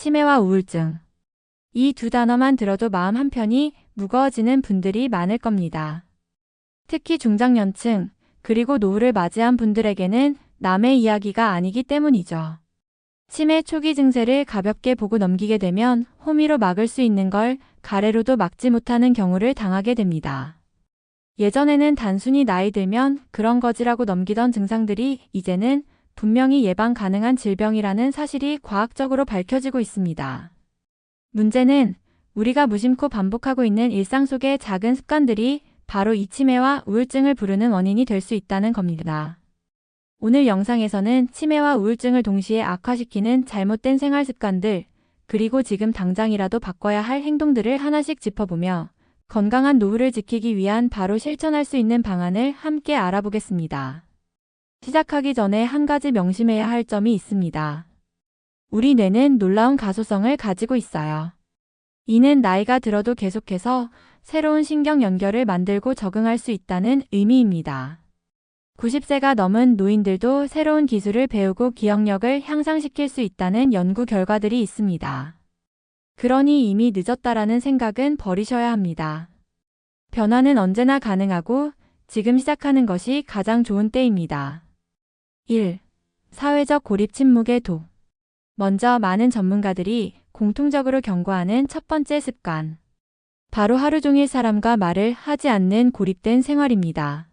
치매와 우울증. 이 두 단어만 들어도 마음 한편이 무거워지는 분들이 많을 겁니다. 특히 중장년층, 그리고 노후를 맞이한 분들에게는 남의 이야기가 아니기 때문이죠. 치매 초기 증세를 가볍게 보고 넘기게 되면 호미로 막을 수 있는 걸 가래로도 막지 못하는 경우를 당하게 됩니다. 예전에는 단순히 나이 들면 그런 거지라고 넘기던 증상들이 이제는 분명히 예방 가능한 질병이라는 사실이 과학적으로 밝혀지고 있습니다. 문제는 우리가 무심코 반복하고 있는 일상 속의 작은 습관들이 바로 이 치매와 우울증을 부르는 원인이 될 수 있다는 겁니다. 오늘 영상에서는 치매와 우울증을 동시에 악화시키는 잘못된 생활 습관들, 그리고 지금 당장이라도 바꿔야 할 행동들을 하나씩 짚어보며 건강한 노후를 지키기 위한 바로 실천할 수 있는 방안을 함께 알아보겠습니다. 시작하기 전에 한 가지 명심해야 할 점이 있습니다. 우리 뇌는 놀라운 가소성을 가지고 있어요. 이는 나이가 들어도 계속해서 새로운 신경 연결을 만들고 적응할 수 있다는 의미입니다. 90세가 넘은 노인들도 새로운 기술을 배우고 기억력을 향상시킬 수 있다는 연구 결과들이 있습니다. 그러니 이미 늦었다라는 생각은 버리셔야 합니다. 변화는 언제나 가능하고 지금 시작하는 것이 가장 좋은 때입니다. 1. 사회적 고립 침묵의 도. 먼저 많은 전문가들이 공통적으로 경고하는 첫 번째 습관. 바로 하루 종일 사람과 말을 하지 않는 고립된 생활입니다.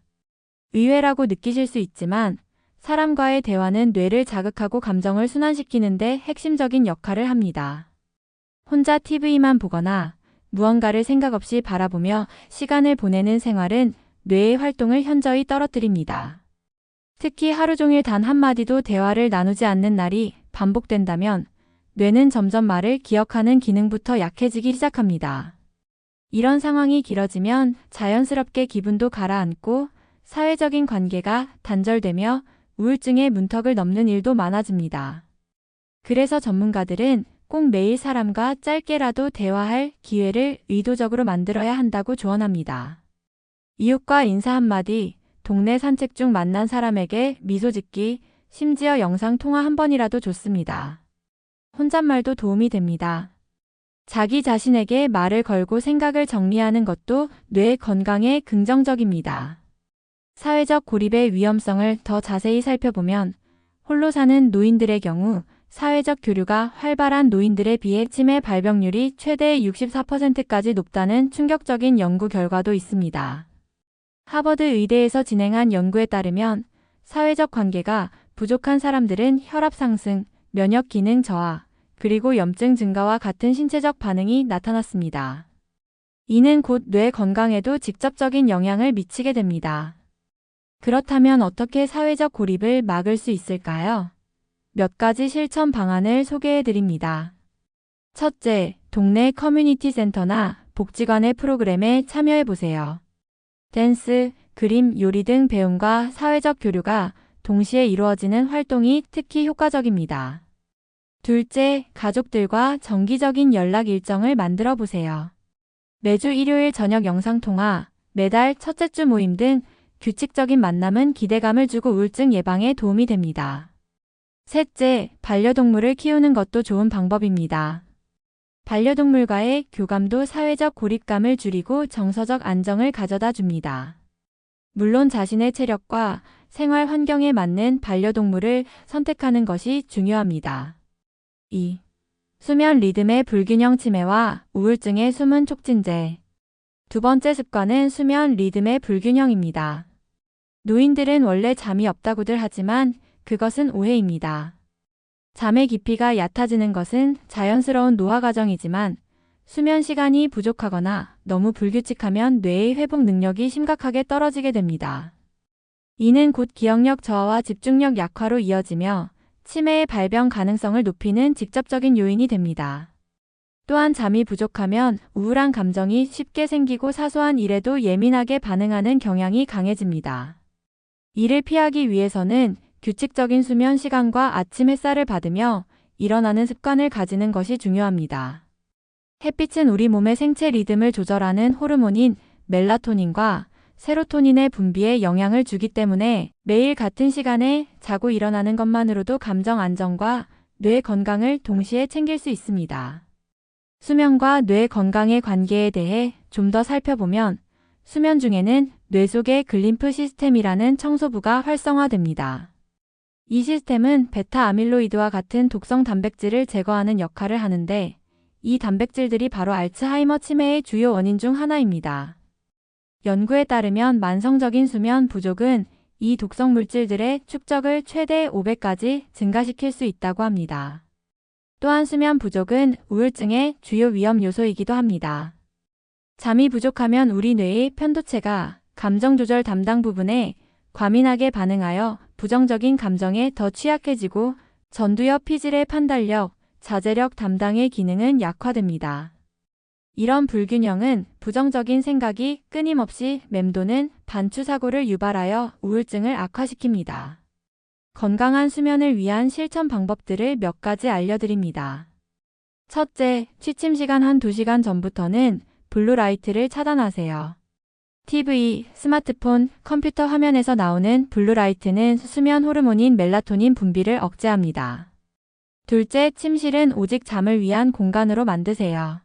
의외라고 느끼실 수 있지만 사람과의 대화는 뇌를 자극하고 감정을 순환시키는데 핵심적인 역할을 합니다. 혼자 TV만 보거나 무언가를 생각 없이 바라보며 시간을 보내는 생활은 뇌의 활동을 현저히 떨어뜨립니다. 특히 하루 종일 단 한마디도 대화를 나누지 않는 날이 반복된다면 뇌는 점점 말을 기억하는 기능부터 약해지기 시작합니다. 이런 상황이 길어지면 자연스럽게 기분도 가라앉고 사회적인 관계가 단절되며 우울증의 문턱을 넘는 일도 많아집니다. 그래서 전문가들은 꼭 매일 사람과 짧게라도 대화할 기회를 의도적으로 만들어야 한다고 조언합니다. 이웃과 인사 한마디, 동네 산책 중 만난 사람에게 미소 짓기, 심지어 영상 통화 한 번이라도 좋습니다. 혼잣말도 도움이 됩니다. 자기 자신에게 말을 걸고 생각을 정리하는 것도 뇌 건강에 긍정적입니다. 사회적 고립의 위험성을 더 자세히 살펴보면 홀로 사는 노인들의 경우 사회적 교류가 활발한 노인들에 비해 치매 발병률이 최대 64%까지 높다는 충격적인 연구 결과도 있습니다. 하버드 의대에서 진행한 연구에 따르면 사회적 관계가 부족한 사람들은 혈압 상승, 면역 기능 저하, 그리고 염증 증가와 같은 신체적 반응이 나타났습니다. 이는 곧 뇌 건강에도 직접적인 영향을 미치게 됩니다. 그렇다면 어떻게 사회적 고립을 막을 수 있을까요? 몇 가지 실천 방안을 소개해 드립니다. 첫째, 동네 커뮤니티 센터나 복지관의 프로그램에 참여해 보세요. 댄스, 그림, 요리 등 배움과 사회적 교류가 동시에 이루어지는 활동이 특히 효과적입니다. 둘째, 가족들과 정기적인 연락 일정을 만들어 보세요. 매주 일요일 저녁 영상통화, 매달 첫째 주 모임 등 규칙적인 만남은 기대감을 주고 우울증 예방에 도움이 됩니다. 셋째, 반려동물을 키우는 것도 좋은 방법입니다. 반려동물과의 교감도 사회적 고립감을 줄이고 정서적 안정을 가져다 줍니다. 물론 자신의 체력과 생활 환경에 맞는 반려동물을 선택하는 것이 중요합니다. 2. 수면 리듬의 불균형 치매와 우울증의 숨은 촉진제. 두 번째 습관은 수면 리듬의 불균형입니다. 노인들은 원래 잠이 없다고들 하지만 그것은 오해입니다. 잠의 깊이가 얕아지는 것은 자연스러운 노화 과정이지만 수면 시간이 부족하거나 너무 불규칙하면 뇌의 회복 능력이 심각하게 떨어지게 됩니다. 이는 곧 기억력 저하와 집중력 약화로 이어지며 치매의 발병 가능성을 높이는 직접적인 요인이 됩니다. 또한 잠이 부족하면 우울한 감정이 쉽게 생기고 사소한 일에도 예민하게 반응하는 경향이 강해집니다. 이를 피하기 위해서는 규칙적인 수면 시간과 아침 햇살을 받으며 일어나는 습관을 가지는 것이 중요합니다. 햇빛은 우리 몸의 생체 리듬을 조절하는 호르몬인 멜라토닌과 세로토닌의 분비에 영향을 주기 때문에 매일 같은 시간에 자고 일어나는 것만으로도 감정 안정과 뇌 건강을 동시에 챙길 수 있습니다. 수면과 뇌 건강의 관계에 대해 좀 더 살펴보면 수면 중에는 뇌 속의 글림프 시스템이라는 청소부가 활성화됩니다. 이 시스템은 베타 아밀로이드와 같은 독성 단백질을 제거하는 역할을 하는데 이 단백질들이 바로 알츠하이머 치매의 주요 원인 중 하나입니다. 연구에 따르면 만성적인 수면 부족은 이 독성 물질들의 축적을 최대 5배까지 증가시킬 수 있다고 합니다. 또한 수면 부족은 우울증의 주요 위험 요소이기도 합니다. 잠이 부족하면 우리 뇌의 편도체가 감정 조절 담당 부분에 과민하게 반응하여 부정적인 감정에 더 취약해지고 전두엽 피질의 판단력, 자제력 담당의 기능은 약화됩니다. 이런 불균형은 부정적인 생각이 끊임없이 맴도는 반추사고를 유발하여 우울증을 악화시킵니다. 건강한 수면을 위한 실천 방법들을 몇 가지 알려드립니다. 첫째, 취침 시간 한 2시간 전부터는 블루라이트를 차단하세요. TV, 스마트폰, 컴퓨터 화면에서 나오는 블루라이트는 수면 호르몬인 멜라토닌 분비를 억제합니다. 둘째, 침실은 오직 잠을 위한 공간으로 만드세요.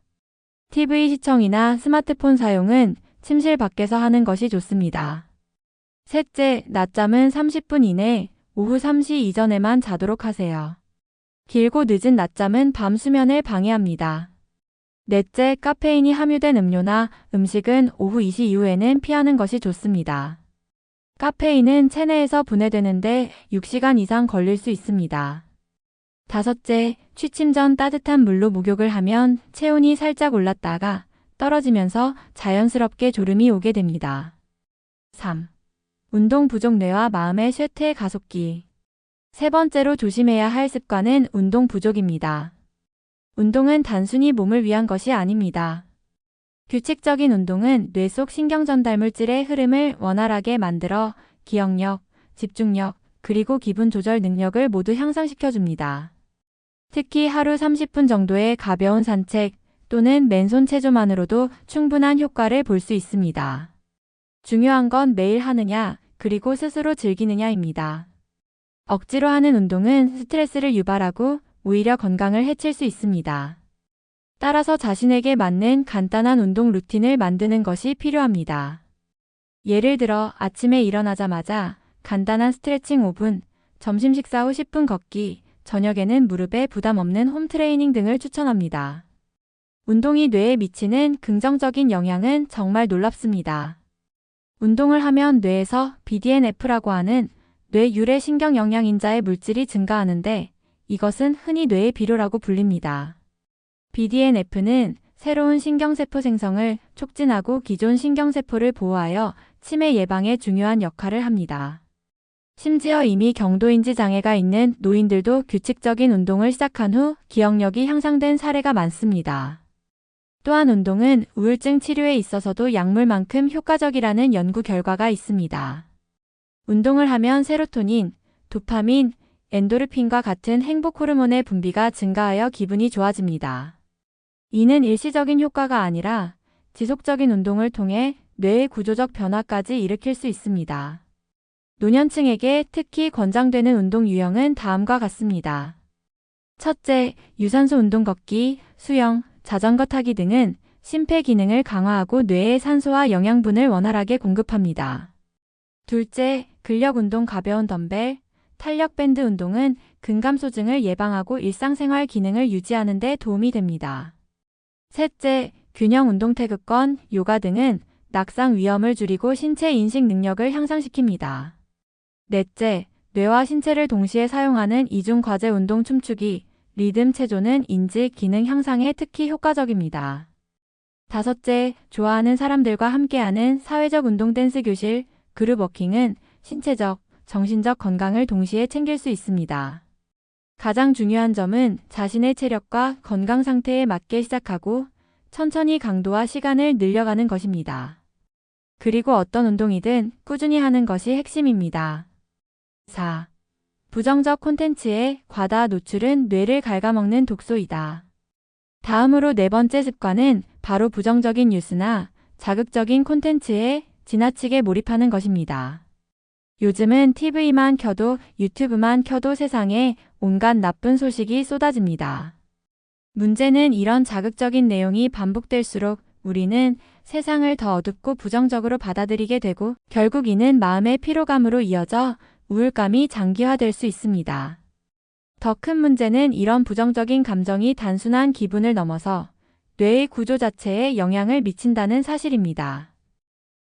TV 시청이나 스마트폰 사용은 침실 밖에서 하는 것이 좋습니다. 셋째, 낮잠은 30분 이내, 오후 3시 이전에만 자도록 하세요. 길고 늦은 낮잠은 밤 수면을 방해합니다. 넷째, 카페인이 함유된 음료나 음식은 오후 2시 이후에는 피하는 것이 좋습니다. 카페인은 체내에서 분해되는데 6시간 이상 걸릴 수 있습니다. 다섯째, 취침 전 따뜻한 물로 목욕을 하면 체온이 살짝 올랐다가 떨어지면서 자연스럽게 졸음이 오게 됩니다. 3. 운동 부족 뇌와 마음의 쇠퇴 가속기. 세 번째로 조심해야 할 습관은 운동 부족입니다. 운동은 단순히 몸을 위한 것이 아닙니다. 규칙적인 운동은 뇌 속 신경 전달 물질의 흐름을 원활하게 만들어 기억력, 집중력, 그리고 기분 조절 능력을 모두 향상시켜줍니다. 특히 하루 30분 정도의 가벼운 산책 또는 맨손 체조만으로도 충분한 효과를 볼 수 있습니다. 중요한 건 매일 하느냐, 그리고 스스로 즐기느냐입니다. 억지로 하는 운동은 스트레스를 유발하고 오히려 건강을 해칠 수 있습니다. 따라서 자신에게 맞는 간단한 운동 루틴을 만드는 것이 필요합니다. 예를 들어 아침에 일어나자마자 간단한 스트레칭 5분, 점심 식사 후 10분 걷기, 저녁에는 무릎에 부담 없는 홈트레이닝 등을 추천합니다. 운동이 뇌에 미치는 긍정적인 영향은 정말 놀랍습니다. 운동을 하면 뇌에서 BDNF라고 하는 뇌 유래 신경 영양인자의 물질이 증가하는데 이것은 흔히 뇌의 비료라고 불립니다. BDNF는 새로운 신경세포 생성을 촉진하고 기존 신경세포를 보호하여 치매 예방에 중요한 역할을 합니다. 심지어 이미 경도인지 장애가 있는 노인들도 규칙적인 운동을 시작한 후 기억력이 향상된 사례가 많습니다. 또한 운동은 우울증 치료에 있어서도 약물만큼 효과적이라는 연구 결과가 있습니다. 운동을 하면 세로토닌, 도파민, 엔도르핀과 같은 행복 호르몬의 분비가 증가하여 기분이 좋아집니다. 이는 일시적인 효과가 아니라 지속적인 운동을 통해 뇌의 구조적 변화까지 일으킬 수 있습니다. 노년층에게 특히 권장되는 운동 유형은 다음과 같습니다. 첫째, 유산소 운동 걷기, 수영, 자전거 타기 등은 심폐 기능을 강화하고 뇌에 산소와 영양분을 원활하게 공급합니다. 둘째, 근력 운동 가벼운 덤벨, 탄력 밴드 운동은 근감소증을 예방하고 일상생활 기능을 유지하는 데 도움이 됩니다. 셋째, 균형 운동 태극권, 요가 등은 낙상 위험을 줄이고 신체 인식 능력을 향상시킵니다. 넷째, 뇌와 신체를 동시에 사용하는 이중 과제 운동 춤추기, 리듬 체조는 인지 기능 향상에 특히 효과적입니다. 다섯째, 좋아하는 사람들과 함께하는 사회적 운동 댄스 교실, 그룹 워킹은 신체적, 정신적 건강을 동시에 챙길 수 있습니다. 가장 중요한 점은 자신의 체력과 건강 상태에 맞게 시작하고 천천히 강도와 시간을 늘려가는 것입니다. 그리고 어떤 운동이든 꾸준히 하는 것이 핵심입니다. 4. 부정적 콘텐츠에 과다 노출은 뇌를 갉아먹는 독소이다. 다음으로 네 번째 습관은 바로 부정적인 뉴스나 자극적인 콘텐츠에 지나치게 몰입하는 것입니다. 요즘은 TV만 켜도 유튜브만 켜도 세상에 온갖 나쁜 소식이 쏟아집니다. 문제는 이런 자극적인 내용이 반복될수록 우리는 세상을 더 어둡고 부정적으로 받아들이게 되고 결국 이는 마음의 피로감으로 이어져 우울감이 장기화될 수 있습니다. 더 큰 문제는 이런 부정적인 감정이 단순한 기분을 넘어서 뇌의 구조 자체에 영향을 미친다는 사실입니다.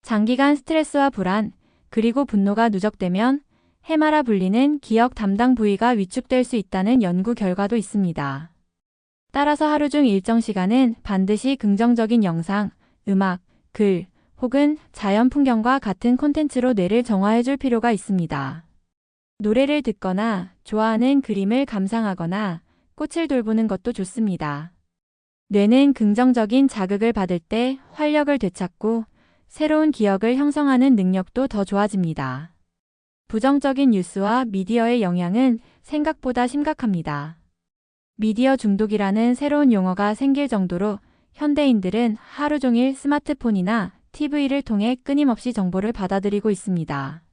장기간 스트레스와 불안, 그리고 분노가 누적되면 해마라 불리는 기억 담당 부위가 위축될 수 있다는 연구 결과도 있습니다. 따라서 하루 중 일정 시간은 반드시 긍정적인 영상, 음악, 글, 혹은 자연 풍경과 같은 콘텐츠로 뇌를 정화해줄 필요가 있습니다. 노래를 듣거나 좋아하는 그림을 감상하거나 꽃을 돌보는 것도 좋습니다. 뇌는 긍정적인 자극을 받을 때 활력을 되찾고 새로운 기억을 형성하는 능력도 더 좋아집니다. 부정적인 뉴스와 미디어의 영향은 생각보다 심각합니다. 미디어 중독이라는 새로운 용어가 생길 정도로 현대인들은 하루 종일 스마트폰이나 TV를 통해 끊임없이 정보를 받아들이고 있습니다.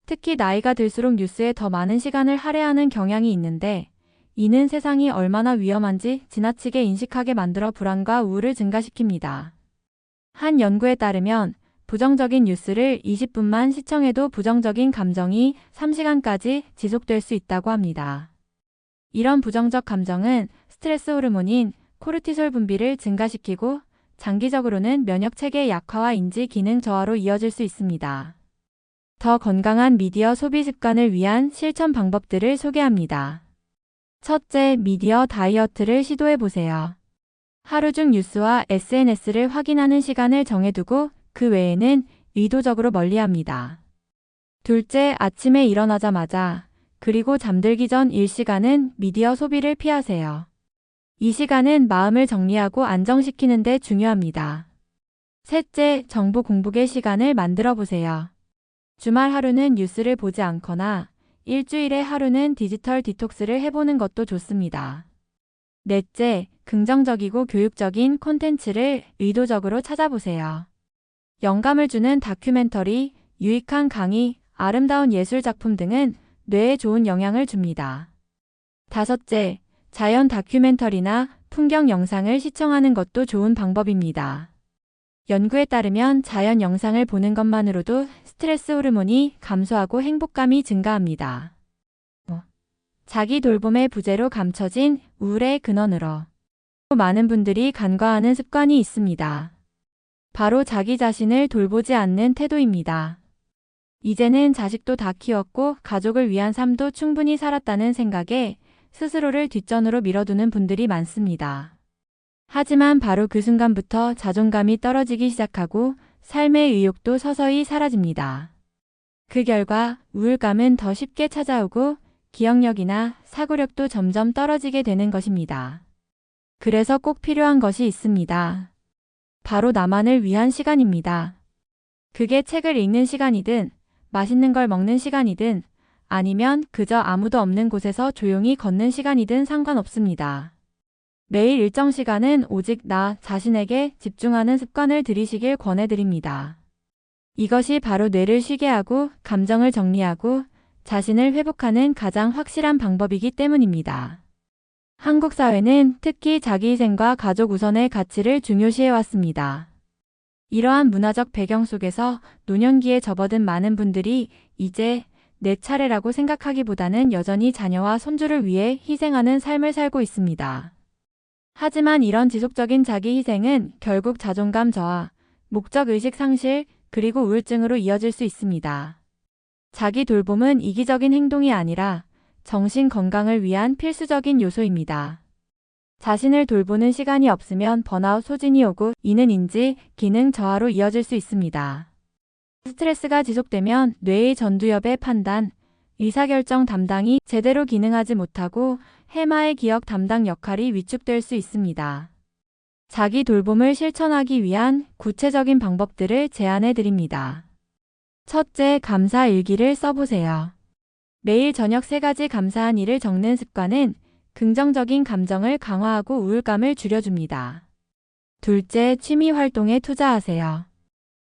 특히 나이가 들수록 뉴스에 더 많은 시간을 할애하는 경향이 있는데 이는 세상이 얼마나 위험한지 지나치게 인식하게 만들어 불안과 우울을 증가시킵니다. 한 연구에 따르면 부정적인 뉴스를 20분만 시청해도 부정적인 감정이 3시간까지 지속될 수 있다고 합니다. 이런 부정적 감정은 스트레스 호르몬인 코르티솔 분비를 증가시키고 장기적으로는 면역체계 약화와 인지 기능 저하로 이어질 수 있습니다. 더 건강한 미디어 소비 습관을 위한 실천 방법들을 소개합니다. 첫째, 미디어 다이어트를 시도해 보세요. 하루 중 뉴스와 SNS를 확인하는 시간을 정해두고 그 외에는 의도적으로 멀리합니다. 둘째, 아침에 일어나자마자 그리고 잠들기 전 1시간은 미디어 소비를 피하세요. 이 시간은 마음을 정리하고 안정시키는 데 중요합니다. 셋째, 정보 공부의 시간을 만들어 보세요. 주말 하루는 뉴스를 보지 않거나 일주일에 하루는 디지털 디톡스를 해보는 것도 좋습니다. 넷째, 긍정적이고 교육적인 콘텐츠를 의도적으로 찾아보세요. 영감을 주는 다큐멘터리, 유익한 강의, 아름다운 예술 작품 등은 뇌에 좋은 영향을 줍니다. 다섯째, 자연 다큐멘터리나 풍경 영상을 시청하는 것도 좋은 방법입니다. 연구에 따르면 자연 영상을 보는 것만으로도 스트레스 호르몬이 감소하고 행복감이 증가합니다. 자기 돌봄의 부재로 감춰진 우울의 근원으로 많은 분들이 간과하는 습관이 있습니다. 바로 자기 자신을 돌보지 않는 태도입니다. 이제는 자식도 다 키웠고 가족을 위한 삶도 충분히 살았다는 생각에 스스로를 뒷전으로 밀어두는 분들이 많습니다. 하지만 바로 그 순간부터 자존감이 떨어지기 시작하고 삶의 의욕도 서서히 사라집니다. 그 결과 우울감은 더 쉽게 찾아오고 기억력이나 사고력도 점점 떨어지게 되는 것입니다. 그래서 꼭 필요한 것이 있습니다. 바로 나만을 위한 시간입니다. 그게 책을 읽는 시간이든 맛있는 걸 먹는 시간이든 아니면 그저 아무도 없는 곳에서 조용히 걷는 시간이든 상관없습니다. 매일 일정 시간은 오직 나 자신에게 집중하는 습관을 들이시길 권해드립니다. 이것이 바로 뇌를 쉬게 하고 감정을 정리하고 자신을 회복하는 가장 확실한 방법이기 때문입니다. 한국 사회는 특히 자기희생과 가족 우선의 가치를 중요시해왔습니다. 이러한 문화적 배경 속에서 노년기에 접어든 많은 분들이 이제 내 차례라고 생각하기보다는 여전히 자녀와 손주를 위해 희생하는 삶을 살고 있습니다. 하지만 이런 지속적인 자기 희생은 결국 자존감 저하, 목적의식 상실, 그리고 우울증으로 이어질 수 있습니다. 자기 돌봄은 이기적인 행동이 아니라 정신 건강을 위한 필수적인 요소입니다. 자신을 돌보는 시간이 없으면 번아웃 소진이 오고 이는 인지, 기능 저하로 이어질 수 있습니다. 스트레스가 지속되면 뇌의 전두엽의 판단, 의사결정 담당이 제대로 기능하지 못하고 해마의 기억 담당 역할이 위축될 수 있습니다. 자기 돌봄을 실천하기 위한 구체적인 방법들을 제안해 드립니다. 첫째, 감사 일기를 써보세요. 매일 저녁 3가지 감사한 일을 적는 습관은 긍정적인 감정을 강화하고 우울감을 줄여줍니다. 둘째, 취미 활동에 투자하세요.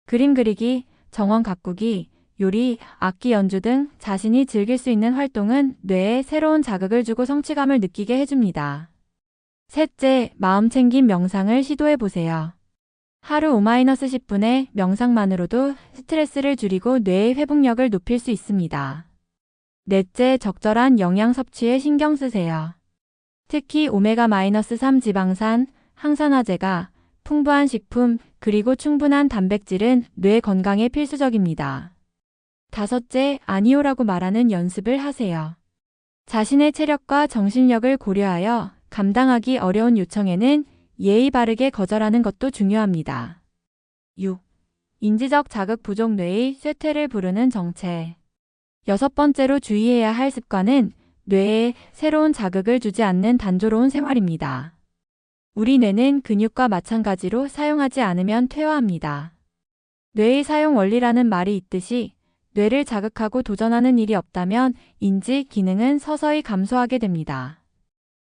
그림 그리기, 정원 가꾸기, 요리, 악기 연주 등 자신이 즐길 수 있는 활동은 뇌에 새로운 자극을 주고 성취감을 느끼게 해줍니다. 셋째, 마음챙김 명상을 시도해 보세요. 하루 5-10분의 명상만으로도 스트레스를 줄이고 뇌의 회복력을 높일 수 있습니다. 넷째, 적절한 영양 섭취에 신경 쓰세요. 특히 오메가-3 지방산, 항산화제가 풍부한 식품, 그리고 충분한 단백질은 뇌 건강에 필수적입니다. 다섯째, 아니오라고 말하는 연습을 하세요. 자신의 체력과 정신력을 고려하여 감당하기 어려운 요청에는 예의 바르게 거절하는 것도 중요합니다. 6. 인지적 자극 부족 뇌의 쇠퇴를 부르는 정체. 여섯 번째로 주의해야 할 습관은 뇌에 새로운 자극을 주지 않는 단조로운 생활입니다. 우리 뇌는 근육과 마찬가지로 사용하지 않으면 퇴화합니다. 뇌의 사용 원리라는 말이 있듯이 뇌를 자극하고 도전하는 일이 없다면 인지 기능은 서서히 감소하게 됩니다.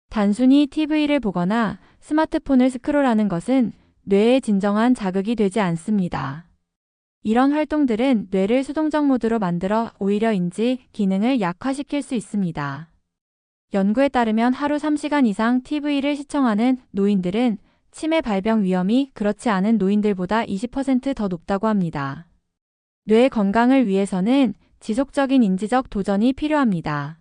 단순히 TV를 보거나 스마트폰을 스크롤하는 것은 뇌에 진정한 자극이 되지 않습니다. 이런 활동들은 뇌를 수동적 모드로 만들어 오히려 인지 기능을 약화시킬 수 있습니다. 연구에 따르면 하루 3시간 이상 TV를 시청하는 노인들은 치매 발병 위험이 그렇지 않은 노인들보다 20% 더 높다고 합니다. 뇌 건강을 위해서는 지속적인 인지적 도전이 필요합니다.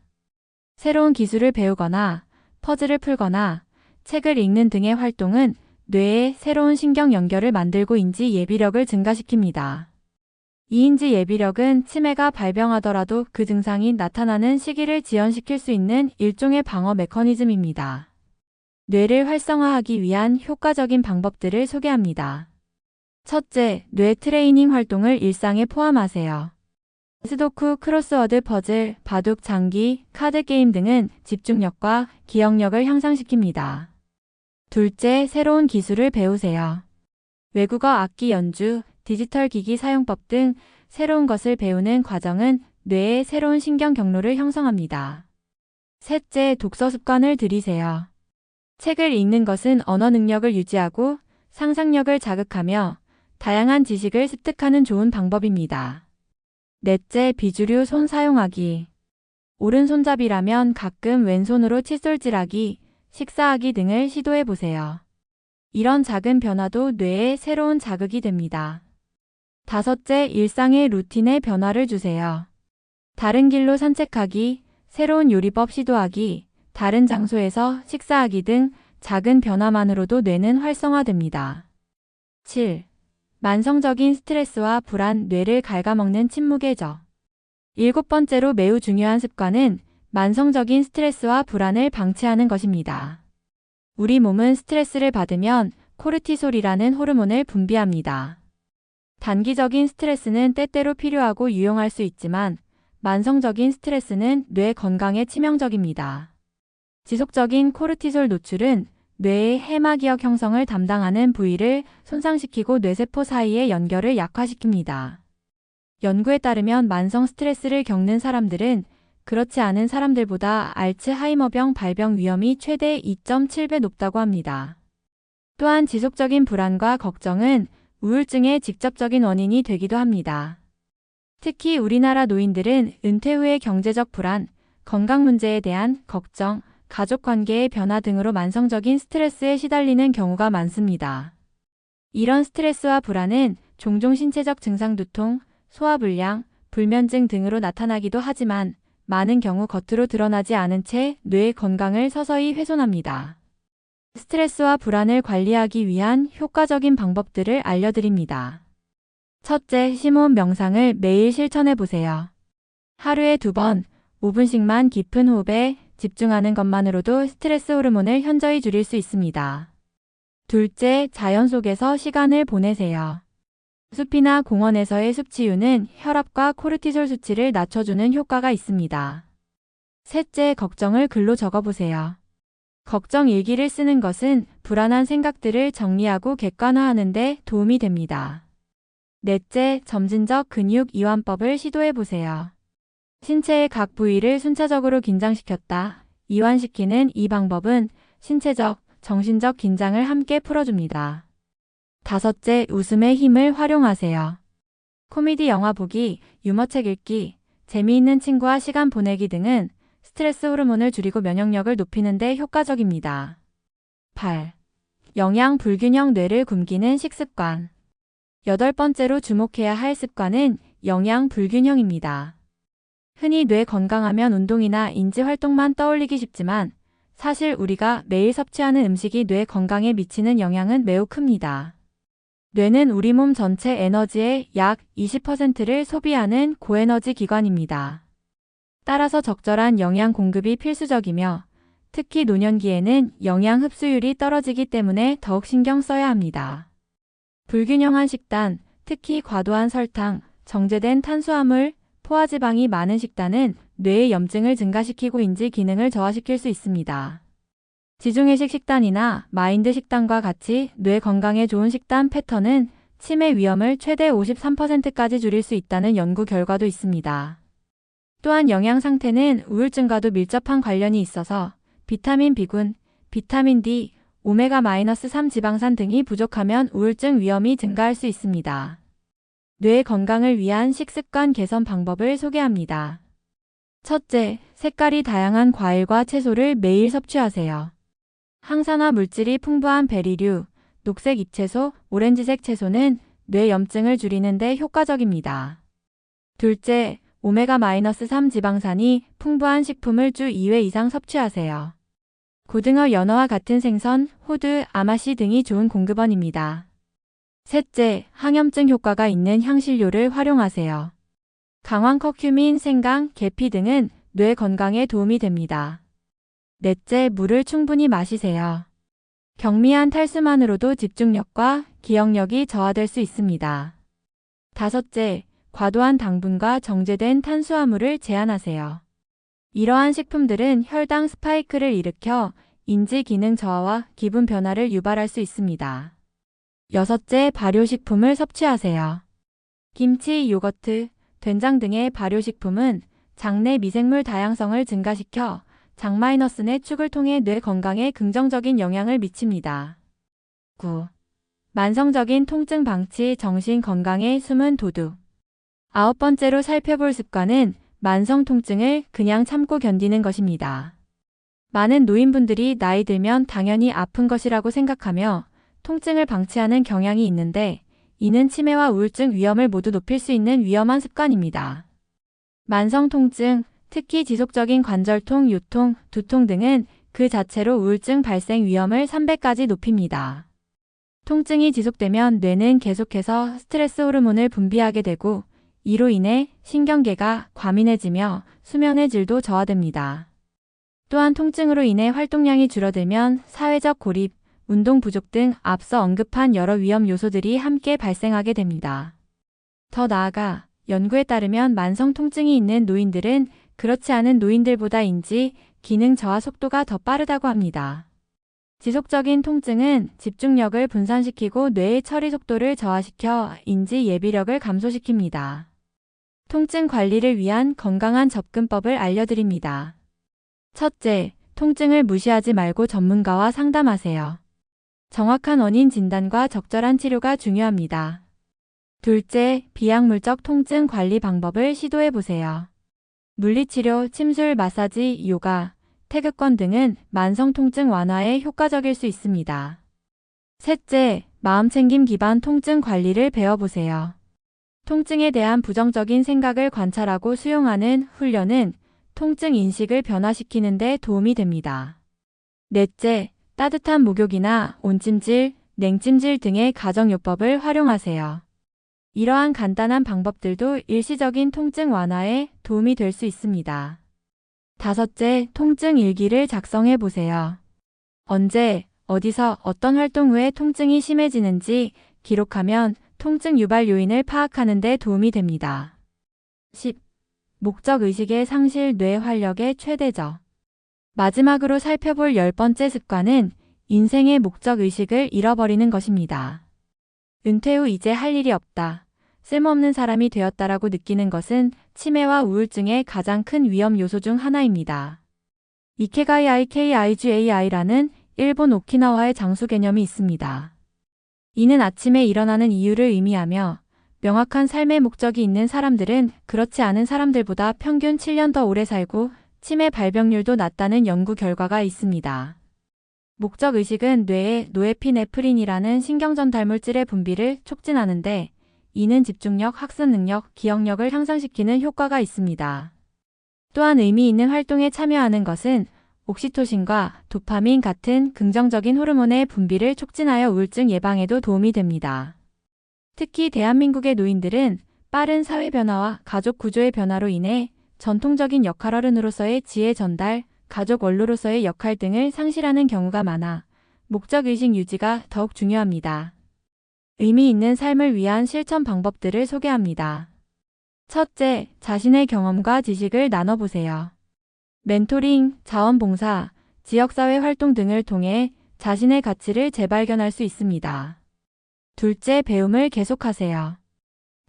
새로운 기술을 배우거나 퍼즐을 풀거나 책을 읽는 등의 활동은 뇌에 새로운 신경 연결을 만들고 인지 예비력을 증가시킵니다. 이 인지 예비력은 치매가 발병하더라도 그 증상이 나타나는 시기를 지연시킬 수 있는 일종의 방어 메커니즘입니다. 뇌를 활성화하기 위한 효과적인 방법들을 소개합니다. 첫째, 뇌 트레이닝 활동을 일상에 포함하세요. 스도쿠, 크로스워드 퍼즐, 바둑, 장기, 카드 게임 등은 집중력과 기억력을 향상시킵니다. 둘째, 새로운 기술을 배우세요. 외국어 악기 연주, 디지털 기기 사용법 등 새로운 것을 배우는 과정은 뇌의 새로운 신경 경로를 형성합니다. 셋째, 독서 습관을 들이세요. 책을 읽는 것은 언어 능력을 유지하고 상상력을 자극하며 다양한 지식을 습득하는 좋은 방법입니다. 넷째, 비주류 손 사용하기. 오른손잡이라면 가끔 왼손으로 칫솔질하기, 식사하기 등을 시도해 보세요. 이런 작은 변화도 뇌에 새로운 자극이 됩니다. 다섯째, 일상의 루틴에 변화를 주세요. 다른 길로 산책하기, 새로운 요리법 시도하기, 다른 장소에서 식사하기 등 작은 변화만으로도 뇌는 활성화됩니다. 7. 만성적인 스트레스와 불안, 뇌를 갉아먹는 침묵의 저. 일곱 번째로 매우 중요한 습관은 만성적인 스트레스와 불안을 방치하는 것입니다. 우리 몸은 스트레스를 받으면 코르티솔이라는 호르몬을 분비합니다. 단기적인 스트레스는 때때로 필요하고 유용할 수 있지만 만성적인 스트레스는 뇌 건강에 치명적입니다. 지속적인 코르티솔 노출은 뇌의 해마기역 형성을 담당하는 부위를 손상시키고 뇌세포 사이의 연결을 약화시킵니다. 연구에 따르면 만성 스트레스를 겪는 사람들은 그렇지 않은 사람들보다 알츠하이머병 발병 위험이 최대 2.7배 높다고 합니다. 또한 지속적인 불안과 걱정은 우울증의 직접적인 원인이 되기도 합니다. 특히 우리나라 노인들은 은퇴 후의 경제적 불안, 건강 문제에 대한 걱정, 가족 관계의 변화 등으로 만성적인 스트레스에 시달리는 경우가 많습니다. 이런 스트레스와 불안은 종종 신체적 증상 두통, 소화불량, 불면증 등으로 나타나기도 하지만 많은 경우 겉으로 드러나지 않은 채 뇌 건강을 서서히 훼손합니다. 스트레스와 불안을 관리하기 위한 효과적인 방법들을 알려드립니다. 첫째, 심호흡 명상을 매일 실천해 보세요. 하루에 2번, 5분씩만 깊은 호흡에 집중하는 것만으로도 스트레스 호르몬을 현저히 줄일 수 있습니다. 둘째, 자연 속에서 시간을 보내세요. 숲이나 공원에서의 숲치유는 혈압과 코르티솔 수치를 낮춰주는 효과가 있습니다. 셋째, 걱정을 글로 적어보세요. 걱정 일기를 쓰는 것은 불안한 생각들을 정리하고 객관화하는 데 도움이 됩니다. 넷째, 점진적 근육 이완법을 시도해보세요. 신체의 각 부위를 순차적으로 긴장시켰다, 이완시키는 이 방법은 신체적, 정신적 긴장을 함께 풀어줍니다. 다섯째, 웃음의 힘을 활용하세요. 코미디 영화 보기, 유머책 읽기, 재미있는 친구와 시간 보내기 등은 스트레스 호르몬을 줄이고 면역력을 높이는 데 효과적입니다. 8. 영양 불균형 뇌를 굶기는 식습관. 8번째로 주목해야 할 습관은 영양 불균형입니다. 흔히 뇌 건강하면 운동이나 인지 활동만 떠올리기 쉽지만 사실 우리가 매일 섭취하는 음식이 뇌 건강에 미치는 영향은 매우 큽니다. 뇌는 우리 몸 전체 에너지의 약 20%를 소비하는 고에너지 기관입니다. 따라서 적절한 영양 공급이 필수적이며 특히 노년기에는 영양 흡수율이 떨어지기 때문에 더욱 신경 써야 합니다. 불균형한 식단, 특히 과도한 설탕, 정제된 탄수화물, 포화지방이 많은 식단은 뇌의 염증을 증가시키고 인지 기능을 저하시킬 수 있습니다. 지중해식 식단이나 마인드 식단과 같이 뇌 건강에 좋은 식단 패턴은 치매 위험을 최대 53%까지 줄일 수 있다는 연구 결과도 있습니다. 또한 영양 상태는 우울증과도 밀접한 관련이 있어서 비타민 B군, 비타민 D, 오메가-3 지방산 등이 부족하면 우울증 위험이 증가할 수 있습니다. 뇌 건강을 위한 식습관 개선 방법을 소개합니다. 첫째, 색깔이 다양한 과일과 채소를 매일 섭취하세요. 항산화 물질이 풍부한 베리류, 녹색 잎채소, 오렌지색 채소는 뇌 염증을 줄이는 데 효과적입니다. 둘째, 오메가-3 지방산이 풍부한 식품을 주 2회 이상 섭취하세요. 고등어, 연어와 같은 생선, 호두, 아마씨 등이 좋은 공급원입니다. 셋째, 항염증 효과가 있는 향신료를 활용하세요. 강황 커큐민, 생강, 계피 등은 뇌 건강에 도움이 됩니다. 넷째, 물을 충분히 마시세요. 경미한 탈수만으로도 집중력과 기억력이 저하될 수 있습니다. 다섯째, 과도한 당분과 정제된 탄수화물을 제한하세요. 이러한 식품들은 혈당 스파이크를 일으켜 인지 기능 저하와 기분 변화를 유발할 수 있습니다. 여섯째, 발효식품을 섭취하세요. 김치, 요거트, 된장 등의 발효식품은 장내 미생물 다양성을 증가시켜 장-내 축을 통해 뇌 건강에 긍정적인 영향을 미칩니다. 9. 만성적인 통증 방치, 정신 건강의 숨은 도둑. 9번째로 살펴볼 습관은 만성 통증을 그냥 참고 견디는 것입니다. 많은 노인분들이 나이 들면 당연히 아픈 것이라고 생각하며 통증을 방치하는 경향이 있는데 이는 치매와 우울증 위험을 모두 높일 수 있는 위험한 습관입니다. 만성 통증, 특히 지속적인 관절통, 요통, 두통 등은 그 자체로 우울증 발생 위험을 3배까지 높입니다. 통증이 지속되면 뇌는 계속해서 스트레스 호르몬을 분비하게 되고 이로 인해 신경계가 과민해지며 수면의 질도 저하됩니다. 또한 통증으로 인해 활동량이 줄어들면 사회적 고립, 운동 부족 등 앞서 언급한 여러 위험 요소들이 함께 발생하게 됩니다. 더 나아가 연구에 따르면 만성 통증이 있는 노인들은 그렇지 않은 노인들보다 인지, 기능 저하 속도가 더 빠르다고 합니다. 지속적인 통증은 집중력을 분산시키고 뇌의 처리 속도를 저하시켜 인지 예비력을 감소시킵니다. 통증 관리를 위한 건강한 접근법을 알려드립니다. 첫째, 통증을 무시하지 말고 전문가와 상담하세요. 정확한 원인 진단과 적절한 치료가 중요합니다. 둘째, 비약물적 통증 관리 방법을 시도해보세요. 물리치료, 침술, 마사지, 요가, 태극권 등은 만성 통증 완화에 효과적일 수 있습니다. 셋째, 마음챙김 기반 통증 관리를 배워보세요. 통증에 대한 부정적인 생각을 관찰하고 수용하는 훈련은 통증 인식을 변화시키는 데 도움이 됩니다. 넷째, 따뜻한 목욕이나 온찜질, 냉찜질 등의 가정요법을 활용하세요. 이러한 간단한 방법들도 일시적인 통증 완화에 도움이 될 수 있습니다. 다섯째, 통증 일기를 작성해 보세요. 언제, 어디서, 어떤 활동 후에 통증이 심해지는지 기록하면 통증 유발 요인을 파악하는 데 도움이 됩니다. 10. 목적 의식의 상실, 뇌 활력의 최대저. 마지막으로 살펴볼 10번째 습관은 인생의 목적 의식을 잃어버리는 것입니다. 은퇴 후 이제 할 일이 없다, 쓸모없는 사람이 되었다라고 느끼는 것은 치매와 우울증의 가장 큰 위험 요소 중 하나입니다. 이케가이 IKIGAI라는 일본 오키나와의 장수 개념이 있습니다. 이는 아침에 일어나는 이유를 의미하며 명확한 삶의 목적이 있는 사람들은 그렇지 않은 사람들보다 평균 7년 더 오래 살고 치매 발병률도 낮다는 연구 결과가 있습니다. 목적의식은 뇌에 노에피네프린이라는 신경전달 물질의 분비를 촉진하는데 이는 집중력, 학습 능력, 기억력을 향상시키는 효과가 있습니다. 또한 의미 있는 활동에 참여하는 것은 옥시토신과 도파민 같은 긍정적인 호르몬의 분비를 촉진하여 우울증 예방에도 도움이 됩니다. 특히 대한민국의 노인들은 빠른 사회 변화와 가족 구조의 변화로 인해 전통적인 역할 어른으로서의 지혜 전달, 가족 원로로서의 역할 등을 상실하는 경우가 많아 목적의식 유지가 더욱 중요합니다. 의미 있는 삶을 위한 실천 방법들을 소개합니다. 첫째, 자신의 경험과 지식을 나눠보세요. 멘토링, 자원봉사, 지역사회 활동 등을 통해 자신의 가치를 재발견할 수 있습니다. 둘째, 배움을 계속하세요.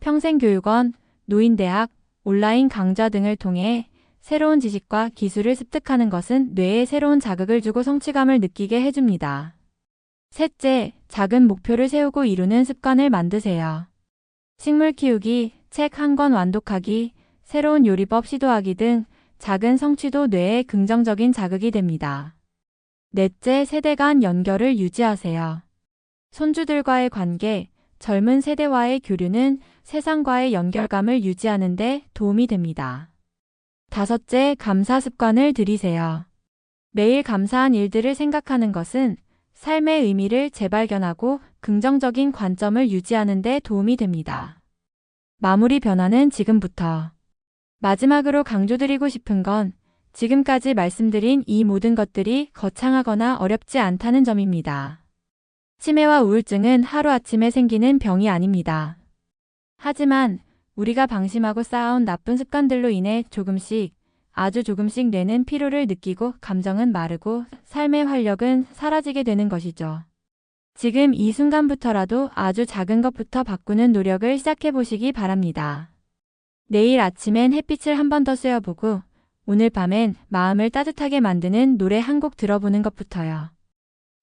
평생교육원, 노인대학, 온라인 강좌 등을 통해 새로운 지식과 기술을 습득하는 것은 뇌에 새로운 자극을 주고 성취감을 느끼게 해줍니다. 셋째, 작은 목표를 세우고 이루는 습관을 만드세요. 식물 키우기, 책 한 권 완독하기, 새로운 요리법 시도하기 등 작은 성취도 뇌에 긍정적인 자극이 됩니다. 넷째, 세대 간 연결을 유지하세요. 손주들과의 관계, 젊은 세대와의 교류는 세상과의 연결감을 유지하는 데 도움이 됩니다. 다섯째, 감사 습관을 들이세요. 매일 감사한 일들을 생각하는 것은 삶의 의미를 재발견하고 긍정적인 관점을 유지하는 데 도움이 됩니다. 마무리 변화는 지금부터. 마지막으로 강조드리고 싶은 건 지금까지 말씀드린 이 모든 것들이 거창하거나 어렵지 않다는 점입니다. 치매와 우울증은 하루아침에 생기는 병이 아닙니다. 하지만 우리가 방심하고 쌓아온 나쁜 습관들로 인해 조금씩, 아주 조금씩 뇌는 피로를 느끼고 감정은 마르고 삶의 활력은 사라지게 되는 것이죠. 지금 이 순간부터라도 아주 작은 것부터 바꾸는 노력을 시작해 보시기 바랍니다. 내일 아침엔 햇빛을 한 번 더 쐬어보고 오늘 밤엔 마음을 따뜻하게 만드는 노래 한 곡 들어보는 것부터요.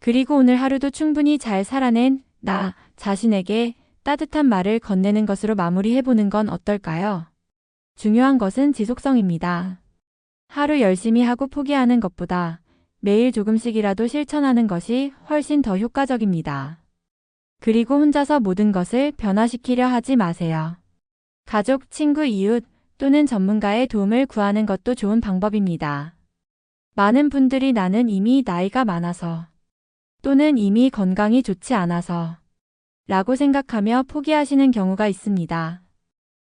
그리고 오늘 하루도 충분히 잘 살아낸 나 자신에게 따뜻한 말을 건네는 것으로 마무리해보는 건 어떨까요? 중요한 것은 지속성입니다. 하루 열심히 하고 포기하는 것보다 매일 조금씩이라도 실천하는 것이 훨씬 더 효과적입니다. 그리고 혼자서 모든 것을 변화시키려 하지 마세요. 가족, 친구, 이웃 또는 전문가의 도움을 구하는 것도 좋은 방법입니다. 많은 분들이 나는 이미 나이가 많아서 또는 이미 건강이 좋지 않아서 라고 생각하며 포기하시는 경우가 있습니다.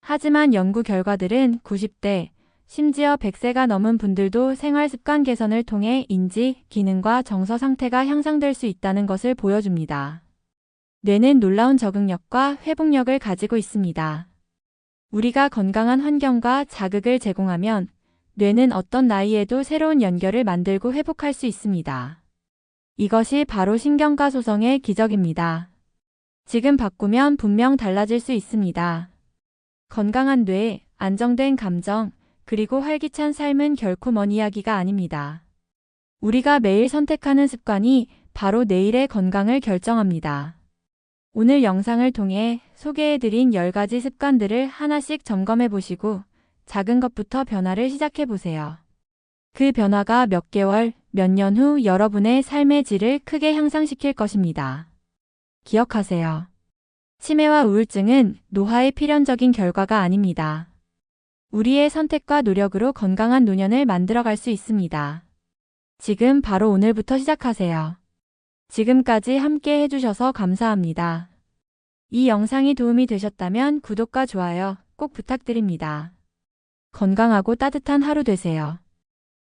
하지만 연구 결과들은 90대, 심지어 100세가 넘은 분들도 생활 습관 개선을 통해 인지, 기능과 정서 상태가 향상될 수 있다는 것을 보여줍니다. 뇌는 놀라운 적응력과 회복력을 가지고 있습니다. 우리가 건강한 환경과 자극을 제공하면 뇌는 어떤 나이에도 새로운 연결을 만들고 회복할 수 있습니다. 이것이 바로 신경과 소성의 기적입니다. 지금 바꾸면 분명 달라질 수 있습니다. 건강한 뇌, 안정된 감정, 그리고 활기찬 삶은 결코 먼 이야기가 아닙니다. 우리가 매일 선택하는 습관이 바로 내일의 건강을 결정합니다. 오늘 영상을 통해 소개해드린 10가지 습관들을 하나씩 점검해 보시고 작은 것부터 변화를 시작해 보세요. 그 변화가 몇 개월, 몇 년 후 여러분의 삶의 질을 크게 향상시킬 것입니다. 기억하세요. 치매와 우울증은 노화의 필연적인 결과가 아닙니다. 우리의 선택과 노력으로 건강한 노년을 만들어갈 수 있습니다. 지금 바로 오늘부터 시작하세요. 지금까지 함께 해주셔서 감사합니다. 이 영상이 도움이 되셨다면 구독과 좋아요 꼭 부탁드립니다. 건강하고 따뜻한 하루 되세요.